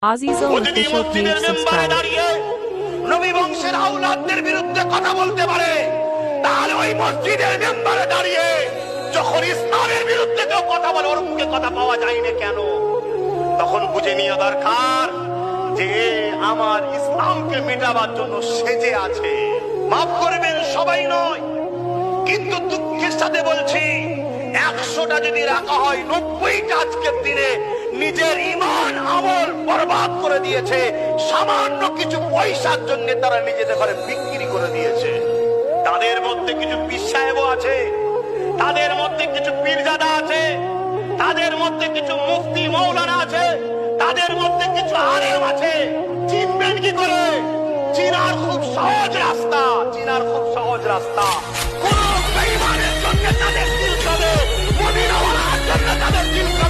Azizul official page subscribe. নবী বংশের আওলাদদের বিরুদ্ধে কথা বলতে পারে, তাহলে ওই মসজিদের মেম্বারে দাঁড়িয়ে যখন ইসলামের বিরুদ্ধে কেউ কথা বলে ওর মুখে কথা পাওয়া যায় না কেন? তখন বুঝে নিয়ে দরকার যে আমার ইসলামকে মেটাবার জন্য সেজে আছে। মাফ করবেন, সবাই নয়, কিন্তু দুঃখের সাথে বলছি 100টা যদি রাখা হয় 90টা আজকের দিনে নিজের ঈমান আমল বরবাদ করে দিয়েছে। সামান্য কিছু পয়সার জন্য তারা নিজেদের ঘরে বিক্রি করে দিয়েছে। তাদের মধ্যে কিছু পীর সাহেবও আছে, তাদের মধ্যে কিছু পীরজাদা আছে, তাদের মধ্যে কিছু মুফতি মৌলানা আছে, তাদের মধ্যে কিছু আলেম আছে। চিনবেন কি করে? চিনার খুব সহজ রাস্তা, চিনার খুব সহজ রাস্তা। কোন বেঈমানের জন্য তাদের দিল কাঁদে, মদিনাওয়ালার জন্য তাদের দিল কাঁদে।